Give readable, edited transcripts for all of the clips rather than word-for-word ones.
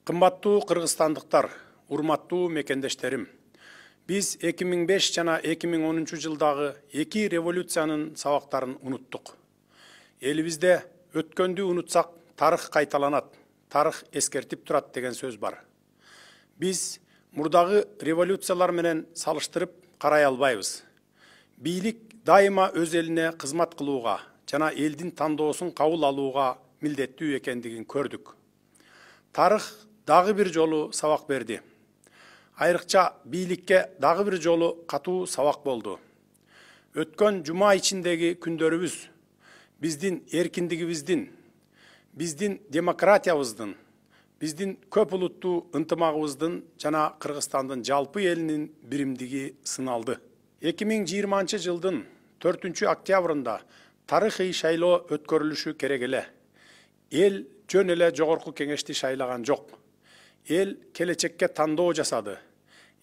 Кымбаттуу кыргызстандыктар, урматтуу мекендештерим. Биз 2005 жана 2010 жылдагы эки революциянын сабактарын уnuттук. Элибизде өткөндү унутсак, тарых кайталанат, тарых эскертип турат деген сөз бар. Биз мурдагы революциялар менен салыштырып карай албайбыз. Бийлик дайыма өз элине кызмат кылууга жана элдин тандоосун кабыл алууга милдеттүү экендигин көрдүк. Тарых дагы бир жолу сабак берди. Айрыкча бийликке дагы бир жолу катуу сабак болду. Өткөн жума ичиндеги күндөрүбүз биздин эркиндигибиздин, биздин демократиябыздын, биздин көп улуттуу ынтымагыбыздын жана Кыргызстандын жалпы элинин биримдиги сыналды. 2020 жылдын 4 октябрында тарыхый шайлоо өткөрүлүшү керек эле. Эл жөн эле жогорку кеңешти шайлаган жок. Эл келечекке тандоо жасады.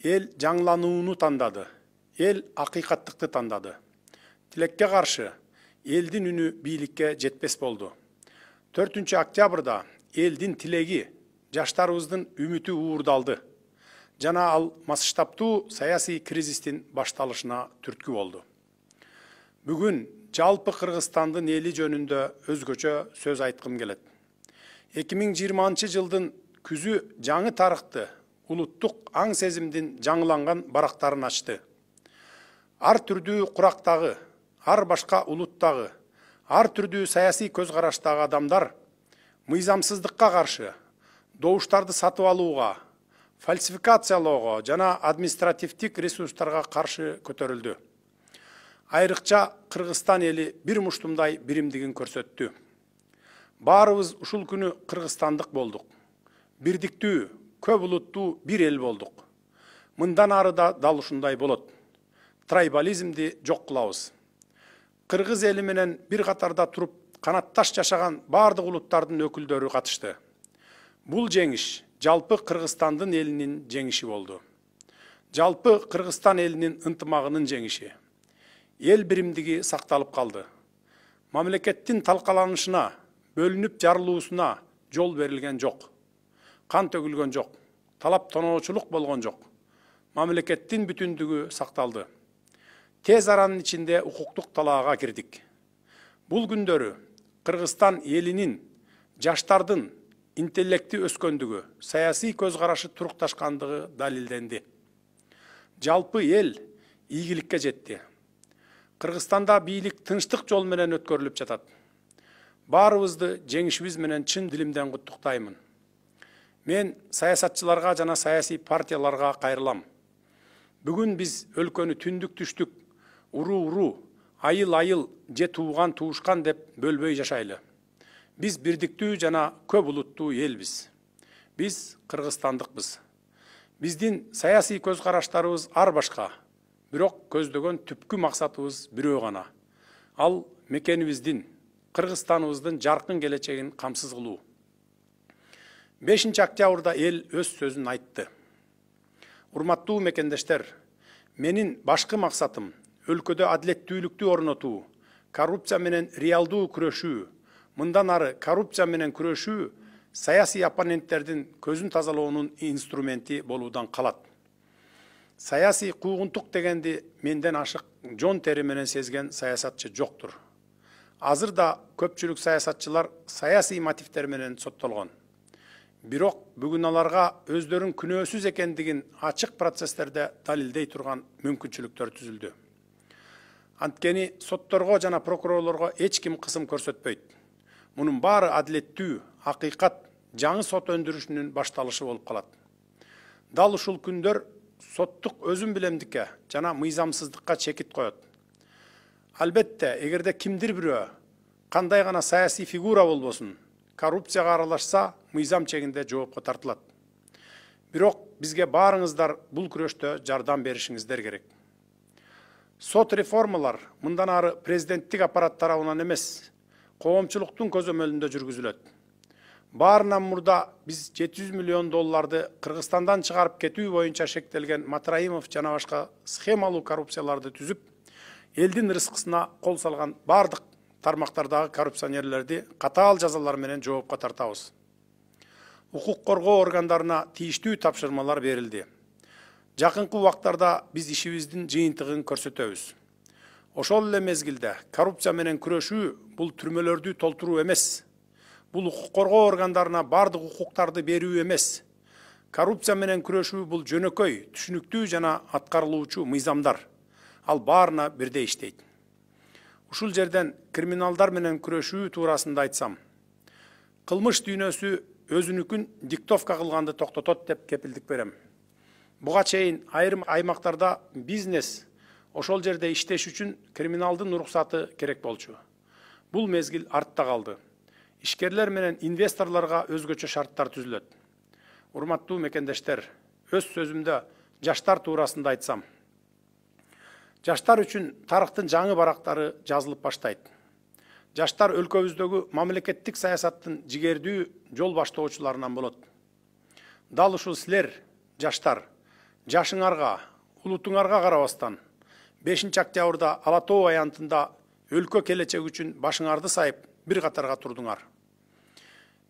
Эл жаңыланууну тандады. Эл акыйкаттыкты тандады. Тилекке каршы элдин үнү бийликке жетпес болду. 4 октябрда элдин тилеги, жаштарыбыздын үмүтү уурдалды. Жана ал масштабтуу саясий кризистин башталышына түрткү болду. Бүгүн жалпы Кыргызстандын эли жөнүндө өзгөчө сөз айткым келет. 2020 жылдын күзү жаңы тарыхты, улуттук аң сезимдин жаңыланган барактарын ачты. Ар түрдүү курактагы, ар башка улуттагы, ар түрдүү саясий көз караштагы адамдар мыйзамсыздыкка каршы, добуштарды сатып алууга, фальсификациялоого жана административдик ресурстарга каршы көтөрүлдү. Айрыкча Кыргызстан эли бир муштумдай биримдигин көрсөттү. Баарыбыз ушул күнү кыргызстандык болдук. Бирдиктүү, көп улуттуу бир эл болдук. Мындан ары да дал ушундай болот. Трайбализмди жок кылабыз. Кыргыз эли менен бир катарда туруп, канатташ жашаган бардык улуттардын өкүлдөрү катышты. Бул жеңиш жалпы Кыргызстандын элинин жеңиши болду. Жалпы Кыргызстан элинин ынтымагынын жеңиши. Эл биримдиги сакталып калды. Мамлекеттин талкаланышына, бөлүнүп жарылуусуна жол берилген жок. Кан төгүлгөн жок. Талап тоноочулук болгон жок. Мамлекеттин бүтүндүгү сакталды. Тез аранын ичинде укуктук талаага кирдик. Бул күндөрү Кыргызстан элинин, жаштардын интеллекти өскөндүгү, саясий көз карашы турукташкандыгы далилденди. Жалпы эл ийгиликке жетти. Кыргызстанда бийлик тынчтык жол менен өткөрүлүп жатат. Баарыбызды жеңишибиз менен чын дилимден куттуктаймын. Мен саясатчыларга жана саясий партияларга кайрылам. Бүгүн биз өлкөнү түндүк түштүк, уру-уру, айыл-айыл, же тууган туушкан деп бөлбөй жашайлы. Биз бирдиктүү жана көп улуттуу элбиз. Биз кыргызстандыкпыз. Биздин саясий көз караштарыбыз ар башка, бирок көздөгөн түпкү максатыбыз бирөө гана. Ал мекенибиздин, Кыргызстаныбыздын жаркын келечегин камсыз кылуу. 5 октябрда эл өз сөзүн айтты. Урматтуу мекендештер, менин башкы максатым өлкөдө адилеттүүлүктү орнотуу, коррупция менен реалдуу күрөшүү, мындан ары коррупция менен күрөшүү саясий оппоненттердин көзүн тазалоонун инструменти болуудан калат. Саясий куугунтук дегенди менден ашык жон тери менен сезген саясатчы жоктур. Азыр да көпчүлүк саясатчылар саясий мотивдер менен соттолгон. Бирок бүгүн аларга өздөрүн күнөөсүз экендигин ачык процесстерде далилдей турган мүмкүнчүлүктөр түзүлдү. Анткени сотторго жана прокурорлорго эч ким кысым көрсөтпөйт. Мунун баары адилеттүү, акыйкат, жаңы сот өндүрүшүнүн башталышы болуп калат. Дал ушул күндөр соттук өзүм билемдикке жана мыйзамсыздыкка чекит коет. Албетте, эгерде кимдир бирөө, кандай гана саясий фигура болбосун, коррупцияга аралашса, мыйзам чегинде жоопко тартылат. Бирок бизге баарыңыздар бул күрөштө жардам беришиңиздер керек. Сот реформалар мындан ары президенттик аппарат тарабынан эмес, коомчулуктун көзөмөлүндө жүргүзүлөт. Баарынан мурда биз $700 миллион Кыргызстандан чыгарып кетүү боюнча шектелген Матраимов жана башка схемалуу коррупцияларды түзүп, элдин рызкысына кол салган бардык тармактардагы коррупционерлерди катаал жазалар менен жоопко тартабыз. укук коргоо органдарына тийиштүү тапшырмалар берилди. Жакынкы убактарда биз ишибиздин жыйынтыгын көрсөтөбүз. Ошол эле мезгилде коррупция менен күрөшүү бул түрмөлөрдү толтуруу эмес. Бул укук коргоо органдарына бардык укуктарды берүү эмес. Коррупция менен күрөшүү бул жөнөкөй, түшүнүктүү жана аткарылуучу мыйзамдар. Ал баарына бирдей иштейт. Ушул жерден криминалдар менен күрөшүү туурасында айтсам, кылмыш дүйнөсү өзүнүкүн диктовка кылганды токтотот деп кепилдик берем. Буга чейин айрым аймактарда бизнес ошол жерде иштеш үчүн криминалдын уруксаты керек болчу. Бул мезгил артта калды. Ишкерлер менен инвесторлорго өзгөчө шарттар түзүлөт. Урматтуу мекендештер, өз сөзүмдө жаштар туурасында айтсам, жаштар үчүн тарыхтын жаңы барактары жазылып баштайт. Жаштар өлкөбүздөгү мамлекеттик саясаттын жигердүү жол баштоочуларынан болот. Дал ушул силер, жаштар, жашыңарга, улутуңарга карабастан, 5-октябрда Ала Тоо аянтында өлкө келечеги үчүн башыңарды сайып бир катарга турдуңар.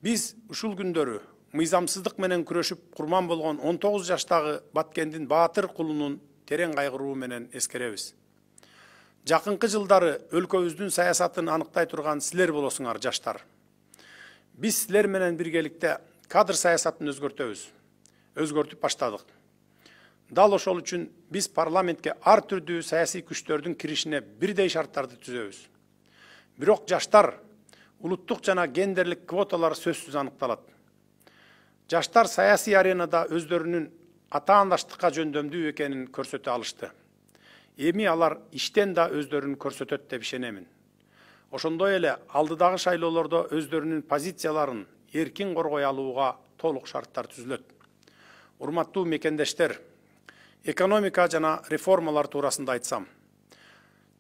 Биз ушул күндөрү мыйзамсыздык менен күрөшүп курман болгон 19 жаштагы Баткендин Баатыр кулунун терең кайгыруу менен эскеребиз. Жакынкы жылдары өлкөбүздүн саясатын аныктай турган силер болосуңар, жаштар. Биз силер менен биргеликте кадр саясатын өзгөртөбүз. Өзгөртүп баштадык. Дал ошол үчүн биз парламентке ар түрдүү саясий күчтөрдүн киришине бирдей шарттарды түзөбүз. Бирок жаштар, улуттук жана гендерлик квоталар сөзсүз аныкталат. Жаштар саясий аренада өздөрүнүн атаандаштыкка жөндөмдүү экенин көрсөтө алышты. Эми алар иштен да өздөрүн көрсөтөт деп ишенемин. Ошондой эле алдыдагы шайлоолордо өздөрүнүн позицияларын эркин коргой алууга толук шарттар түзүлөт. Урматтуу мекендештер, экономика жана реформалар туурасында айтсам,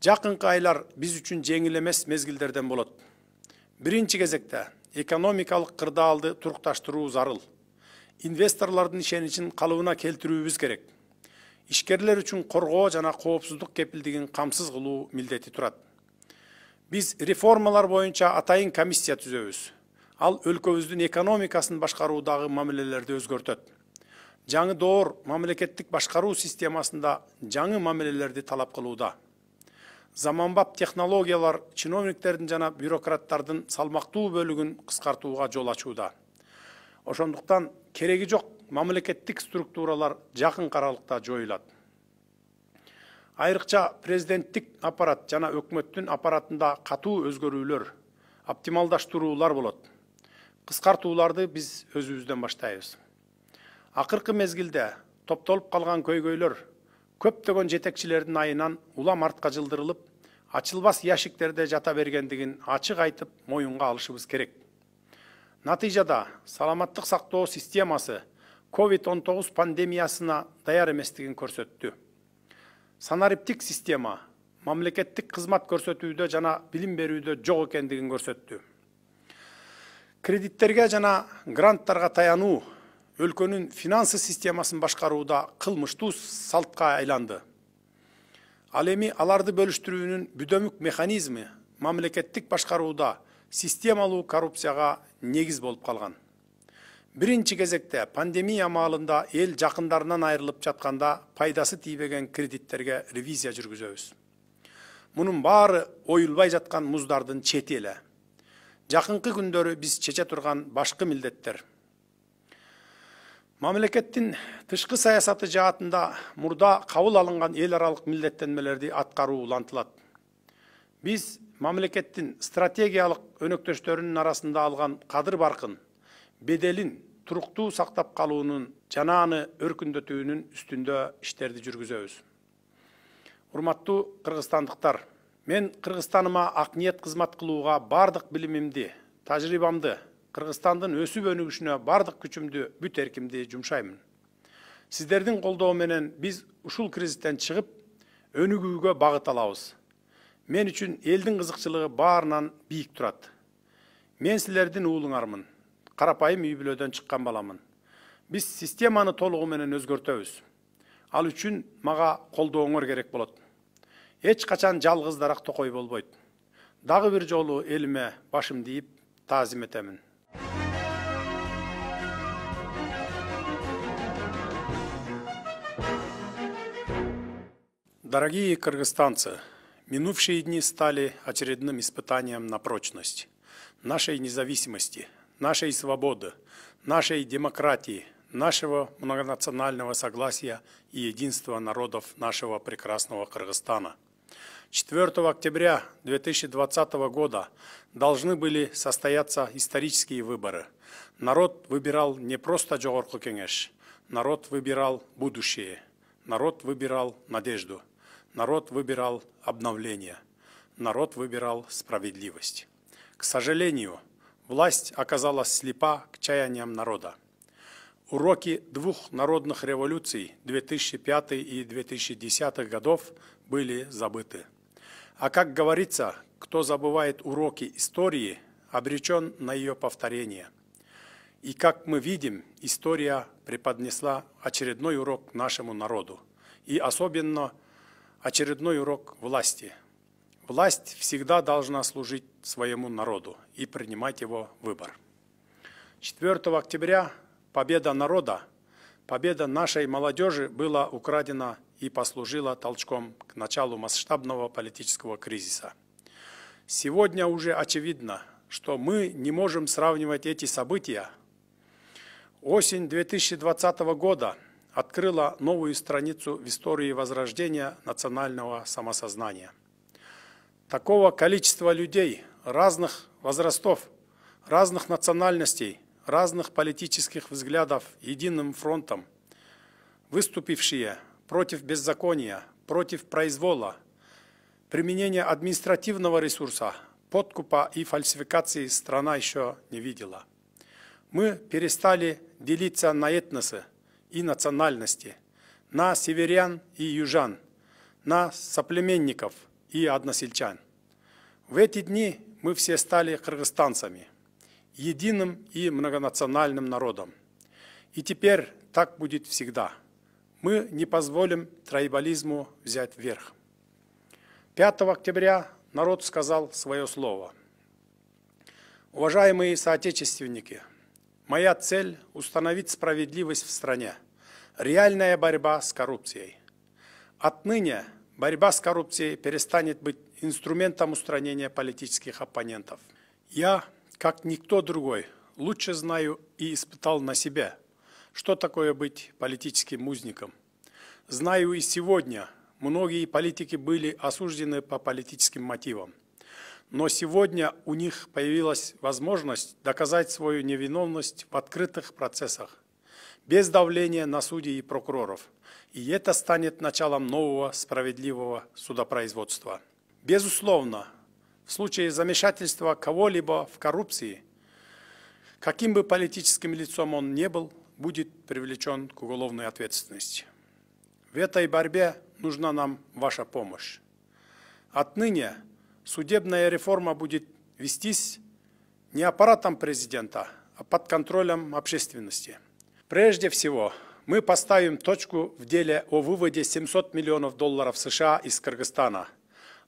жакынкы айлар биз үчүн жеңил эмес мезгилдерден болот. Биринчи кезекте экономикалык кырдаалды турукташтыруу зарыл. Инвесторлордун ишеничин калыбына келтирүүбүз керек. Ишкерлер үчүн коргоо жана коопсуздук кепилдигин камсыз кылуу милдети турат. Биз реформалар боюнча атайын комиссия түзөбүз. Ал өлкөбүздүн экономикасын башкаруудагы мамилелерди өзгөртөт. Жаңы доор мамлекеттик башкаруу системасында жаңы мамилелерди талап кылууда. Заманбап технологиялар чиновниктердин жана бюрократтардын салмактуу бөлүгүн кыскартууга жол ачууда. Ошондуктан кереги жок мамлекеттик структуралар жакын аралыкта жоюлат. Айрыкча президенттик аппарат жана өкмөттүн аппаратында катуу өзгөрүүлөр, оптималдаштыруулар болот. Кыскартууларды биз өзүбүздөн баштайбыз. Акыркы мезгилде топтолуп калган көйгөйлөр көптөгөн жетекчилердин айынан улам артка жылдырылып, ачылбас яшиктерде жата бергендигин ачык айтып моюнга алышыбыз керек. Натыйжада саламаттык сактоо системасы COVID-19 пандемиясына даяр эместигин көрсөттү. Санариптик система мамлекеттик кызмат көрсөтүүдө жана билим берүүдө жок экендигин көрсөттү. Кредиттерге жана гранттарга таянуу өлкөнүн финансы системасын башкарууда кылмыштуу салтка айланды. Ал эми аларды бөлүштүрүүнүн бүдөмүк механизми мамлекеттик башкарууда системалуу коррупцияга негиз болуп калган. Биринчи кезекте пандемия маалында эл жакындарынан айрылып жатканда пайдасы тийбеген кредиттерге ревизия жүргүзөбүз. Мунун баары оюлбай жаткан муздардын чети эле. Жакынкы күндөрү биз чече турган башкы милдеттер. Мамлекеттин тышкы саясаты жаатында мурда кабыл алынган эл аралык милдеттенмелерди аткаруу улантылат. Биз мамлекеттин стратегиялык өнөктөштөрүнүн арасында алган кадыр баркын, беделин туруктуу сактап калуунун жана аны өркүндөтүүнүн үстүндө иштерди жүргүзөбүз. Урматтуу кыргызстандыктар, мен Кыргызстаныма ак ниет кызмат кылууга бардык билимимди, тажрыйбамды, Кыргызстандын өсүп өнүгүшүнө бардык күчүмдү, бүт эркимди жумшаймын. Сиздердин колдоо менен биз ушул кризистен чыгып, өнүгүүгө багыт алабыз. Мен үчүн элдин кызыкчылыгы баарынан бийик турат. Мен силердин уулуңармын. Карапайым үй бүлөдөн чыккан баламын. Биз системаны толугу менен өзгөртөбүз. Ал үчүн мага колдооңор керек болот. Эч качан жалгыз дарак токой болбойт. Дагы бир жолу элиме башымды ийип таазим этемин. Дорогие кыргызстанцы, минувшие дни стали очередным испытанием на прочность нашей независимости, нашей свободы, нашей демократии, нашего многонационального согласия и единства народов нашего прекрасного Кыргызстана. 4 октября 2020 года должны были состояться исторические выборы. Народ выбирал не просто Жогорку Кеңеш, народ выбирал будущее, народ выбирал надежду, народ выбирал обновление, народ выбирал справедливость. К сожалению, власть оказалась слепа к чаяниям народа. Уроки двух народных революций 2005 и 2010 годов были забыты. А как говорится, кто забывает уроки истории, обречен на ее повторение. И как мы видим, история преподнесла очередной урок нашему народу. И особенно очередной урок власти. Власть всегда должна служить своему народу и принимать его выбор. 4 октября победа народа, победа нашей молодежи была украдена и послужила толчком к началу масштабного политического кризиса. Сегодня уже очевидно, что мы не можем сравнивать эти события. Осень 2020 года открыла новую страницу в истории возрождения национального самосознания. Такого количества людей разных возрастов, разных национальностей, разных политических взглядов единым фронтом, выступившие против беззакония, против произвола, применения административного ресурса, подкупа и фальсификации страна еще не видела. Мы перестали делиться на этносы и национальности, на северян и южан, на соплеменников и односельчан. В эти дни мы все стали кыргызстанцами, единым и многонациональным народом. И теперь так будет всегда. Мы не позволим трайбализму взять верх. 5 октября народ сказал свое слово. Уважаемые соотечественники, моя цель – установить справедливость в стране. Реальная борьба с коррупцией. Отныне борьба с коррупцией перестанет быть инструментом устранения политических оппонентов. Я, как никто другой, лучше знаю и испытал на себе, что такое быть политическим узником. Знаю и сегодня, многие политики были осуждены по политическим мотивам. Но сегодня у них появилась возможность доказать свою невиновность в открытых процессах, без давления на судей и прокуроров. И это станет началом нового справедливого судопроизводства. Безусловно, в случае замешательства кого-либо в коррупции, каким бы политическим лицом он ни был, будет привлечен к уголовной ответственности. В этой борьбе нужна нам ваша помощь. Отныне судебная реформа будет вестись не аппаратом президента, а под контролем общественности. Прежде всего, мы поставим точку в деле о выводе $700 миллионов США из Кыргызстана,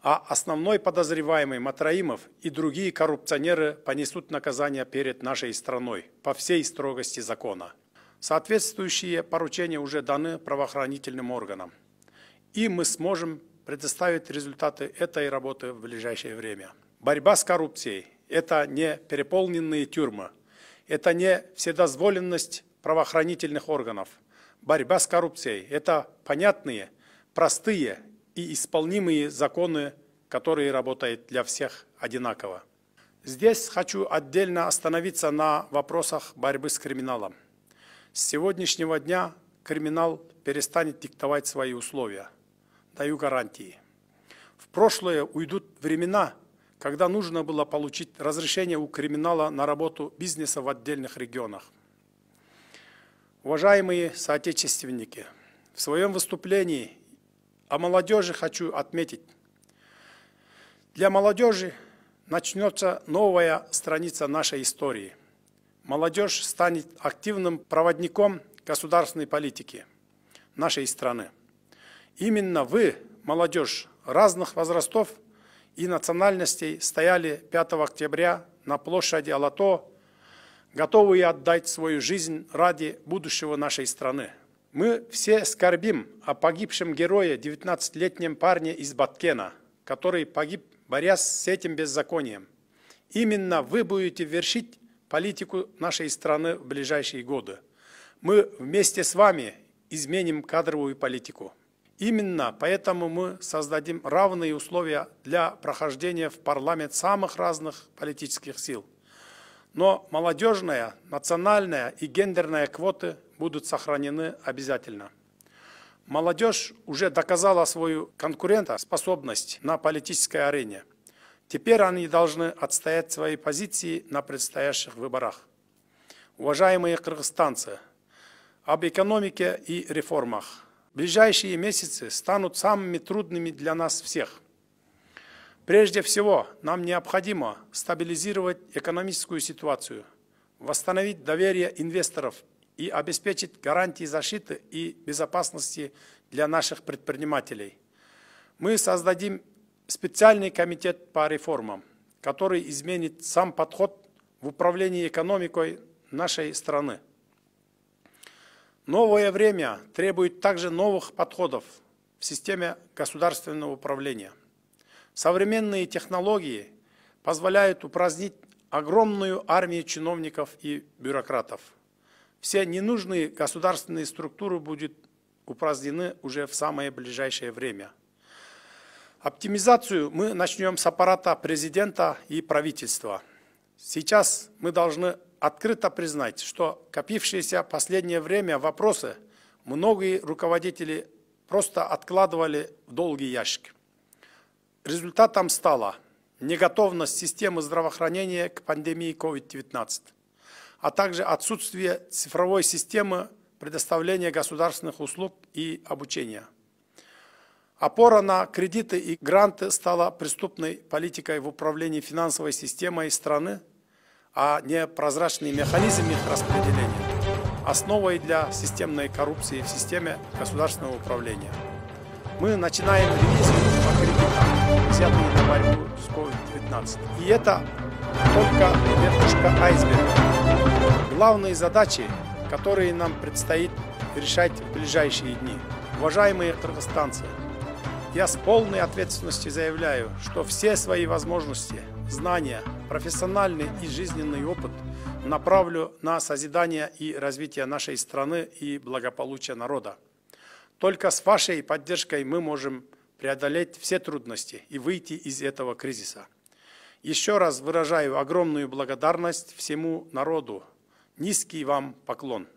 а основной подозреваемый Матраимов и другие коррупционеры понесут наказание перед нашей страной по всей строгости закона. Соответствующие поручения уже даны правоохранительным органам, и мы сможем предоставить результаты этой работы в ближайшее время. Борьба с коррупцией – это не переполненные тюрьмы, это не вседозволенность правоохранительных органов. Борьба с коррупцией – это понятные, простые и исполнимые законы, которые работают для всех одинаково. Здесь хочу отдельно остановиться на вопросах борьбы с криминалом. С сегодняшнего дня криминал перестанет диктовать свои условия. Даю гарантии. В прошлое уйдут времена, когда нужно было получить разрешение у криминала на работу бизнеса в отдельных регионах. Уважаемые соотечественники, в своем выступлении о молодежи хочу отметить. Для молодежи начнется новая страница нашей истории. Молодежь станет активным проводником государственной политики нашей страны. Именно вы, молодежь разных возрастов и национальностей, стояли 5 октября на площади Алато, готовые отдать свою жизнь ради будущего нашей страны. Мы все скорбим о погибшем герое, 19-летнем парне из Баткена, который погиб, борясь с этим беззаконием. Именно вы будете вершить политику нашей страны в ближайшие годы. Мы вместе с вами изменим кадровую политику. Именно поэтому мы создадим равные условия для прохождения в парламент самых разных политических сил. Но молодежная, национальная и гендерная квоты будут сохранены обязательно. Молодежь уже доказала свою конкурентоспособность на политической арене. Теперь они должны отстоять свои позиции на предстоящих выборах. Уважаемые кыргызстанцы, об экономике и реформах. Ближайшие месяцы станут самыми трудными для нас всех. Прежде всего, нам необходимо стабилизировать экономическую ситуацию, восстановить доверие инвесторов и обеспечить гарантии защиты и безопасности для наших предпринимателей. Мы создадим специальный комитет по реформам, который изменит сам подход в управлении экономикой нашей страны. Новое время требует также новых подходов в системе государственного управления. Современные технологии позволяют упразднить огромную армию чиновников и бюрократов. Все ненужные государственные структуры будут упразднены уже в самое ближайшее время. Оптимизацию мы начнем с аппарата президента и правительства. Сейчас мы должны открыто признать, что копившиеся в последнее время вопросы многие руководители просто откладывали в долгий ящик. Результатом стала неготовность системы здравоохранения к пандемии COVID-19, а также отсутствие цифровой системы предоставления государственных услуг и обучения. Опора на кредиты и гранты стала преступной политикой в управлении финансовой системой страны, а не прозрачный механизм их распределения, основой для системной коррупции в системе государственного управления. Мы начинаем ревизию по кредитам, взятые на борьбу с COVID-19. И это только верхушка айсберга. Главные задачи, которые нам предстоит решать в ближайшие дни. Уважаемые кыргызстанцы, я с полной ответственностью заявляю, что все свои возможности, знания, профессиональный и жизненный опыт направлю на созидание и развитие нашей страны и благополучия народа. Только с вашей поддержкой мы можем преодолеть все трудности и выйти из этого кризиса. Еще раз выражаю огромную благодарность всему народу. Низкий вам поклон.